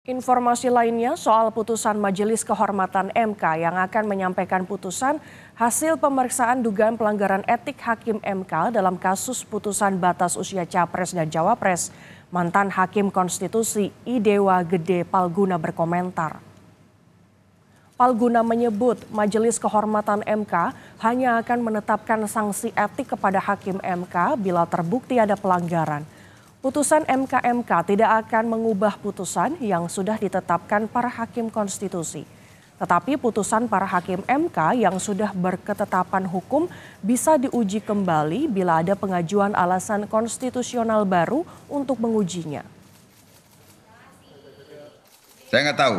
Informasi lainnya soal putusan Majelis Kehormatan MK yang akan menyampaikan putusan hasil pemeriksaan dugaan pelanggaran etik Hakim MK dalam kasus putusan batas usia Capres dan Cawapres. Mantan Hakim Konstitusi Idewa Gede Palguna berkomentar. Palguna menyebut Majelis Kehormatan MK hanya akan menetapkan sanksi etik kepada Hakim MK bila terbukti ada pelanggaran. Putusan MK tidak akan mengubah putusan yang sudah ditetapkan para hakim konstitusi. Tetapi putusan para hakim MK yang sudah berketetapan hukum bisa diuji kembali bila ada pengajuan alasan konstitusional baru untuk mengujinya. Saya nggak tahu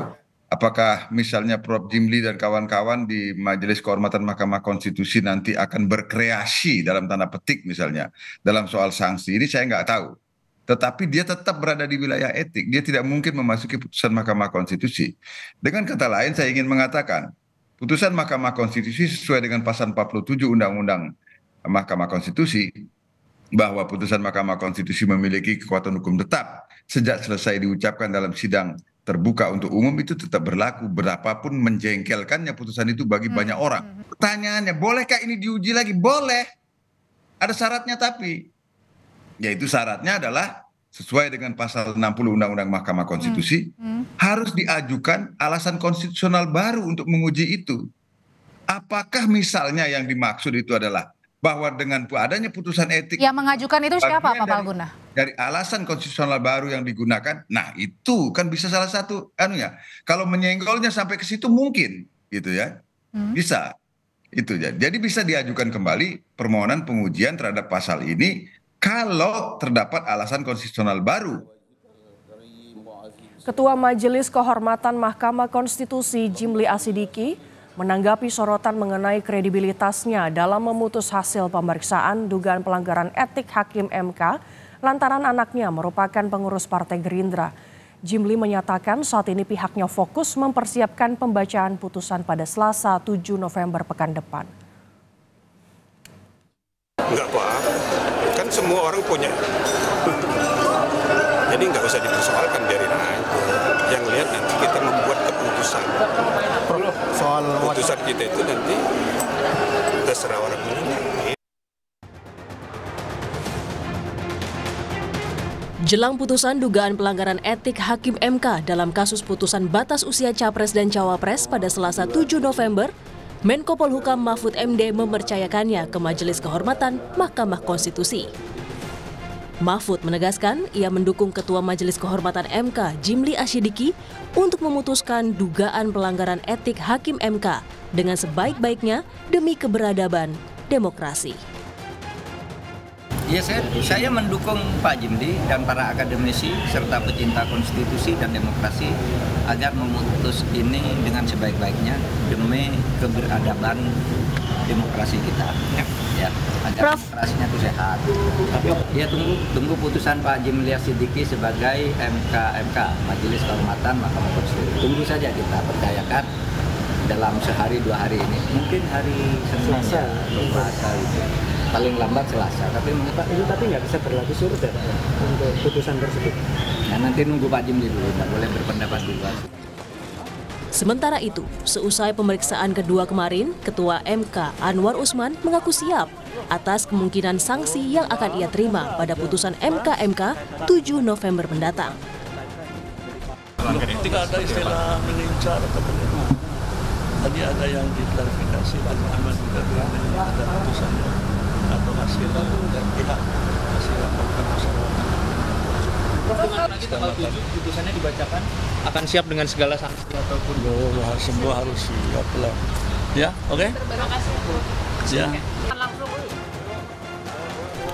apakah misalnya Prof. Jimli dan kawan-kawan di Majelis Kehormatan Mahkamah Konstitusi nanti akan berkreasi dalam tanda petik misalnya dalam soal sanksi ini, saya nggak tahu. Tetapi dia tetap berada di wilayah etik. Dia tidak mungkin memasuki putusan Mahkamah Konstitusi. Dengan kata lain, saya ingin mengatakan, putusan Mahkamah Konstitusi sesuai dengan pasal 47 Undang-Undang Mahkamah Konstitusi, bahwa putusan Mahkamah Konstitusi memiliki kekuatan hukum tetap sejak selesai diucapkan dalam sidang terbuka untuk umum, itu tetap berlaku berapapun menjengkelkannya putusan itu bagi banyak orang. Pertanyaannya, bolehkah ini diuji lagi? Boleh. Ada syaratnya tapi. Yaitu syaratnya adalah sesuai dengan pasal 60 Undang-Undang Mahkamah Konstitusi, harus diajukan alasan konstitusional baru untuk menguji itu. Apakah misalnya yang dimaksud itu adalah bahwa dengan adanya putusan etik, yang mengajukan itu siapa Pak Palguna? Dari alasan konstitusional baru yang digunakan, nah itu kan bisa salah satu kalau menyenggolnya sampai ke situ mungkin gitu ya, bisa itu ya. Jadi bisa diajukan kembali permohonan pengujian terhadap pasal ini kalau terdapat alasan konstitusional baru. Ketua Majelis Kehormatan Mahkamah Konstitusi Jimli Asidiki menanggapi sorotan mengenai kredibilitasnya dalam memutus hasil pemeriksaan dugaan pelanggaran etik Hakim MK lantaran anaknya merupakan pengurus Partai Gerindra. Jimli menyatakan saat ini pihaknya fokus mempersiapkan pembacaan putusan pada Selasa 7 November pekan depan. Enggak apa-apa, kan semua orang punya. Jadi nggak usah dipersoalkan, biarin aja. Yang lihat nanti kita membuat keputusan. Soal keputusan kita itu nanti terserah orang menilai. Jelang putusan dugaan pelanggaran etik Hakim MK dalam kasus putusan batas usia Capres dan Cawapres pada Selasa 7 November, Menko Polhukam Mahfud MD mempercayakannya ke Majelis Kehormatan Mahkamah Konstitusi. Mahfud menegaskan ia mendukung Ketua Majelis Kehormatan MK Jimli Asidiki untuk memutuskan dugaan pelanggaran etik Hakim MK dengan sebaik-baiknya demi keberadaban demokrasi. Ya, saya mendukung Pak Jimli dan para akademisi serta pecinta konstitusi dan demokrasi agar memutus ini dengan sebaik-baiknya demi keberadaban demokrasi kita. Ya, agar demokrasinya itu sehat. Ya, tunggu putusan Pak Jimli Asidiki sebagai MK Majelis Kehormatan Mahkamah Konstitusi. Tunggu saja, kita percayakan dalam sehari 2 hari ini. Mungkin hari Selasa itu. Paling lambat Selasa, tapi nggak bisa berlaku surut ya Pak untuk putusan tersebut. Ya, nanti nunggu Pak Jimli dulu, nggak boleh berpendapat dulu. Sementara itu, seusai pemeriksaan kedua kemarin, Ketua MK Anwar Usman mengaku siap atas kemungkinan sanksi yang akan ia terima pada putusan MK 7 November mendatang. Tidak ada istilah mengincar atau bagaimana. Tadi ada yang diklarifikasi dan aman juga ada putusannya atau hasil dan pihak hasil laporan musyawarah. Lagi tanggal 7 putusannya dibacakan akan siap dengan segala sanksi ataupun semua harus siap lah. Ya, oke? Terima kasih. Ya.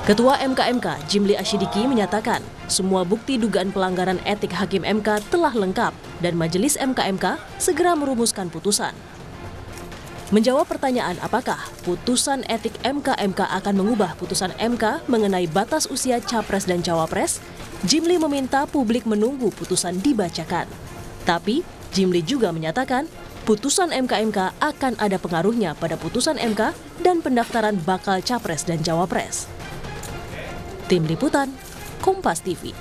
Ketua MK Jimli Asidiki menyatakan semua bukti dugaan pelanggaran etik Hakim MK telah lengkap dan Majelis MK segera merumuskan putusan. Menjawab pertanyaan apakah putusan etik MK akan mengubah putusan MK mengenai batas usia Capres dan Cawapres, Jimli meminta publik menunggu putusan dibacakan. Tapi Jimli juga menyatakan putusan MK akan ada pengaruhnya pada putusan MK dan pendaftaran bakal Capres dan Cawapres. Tim Liputan, Kompas TV.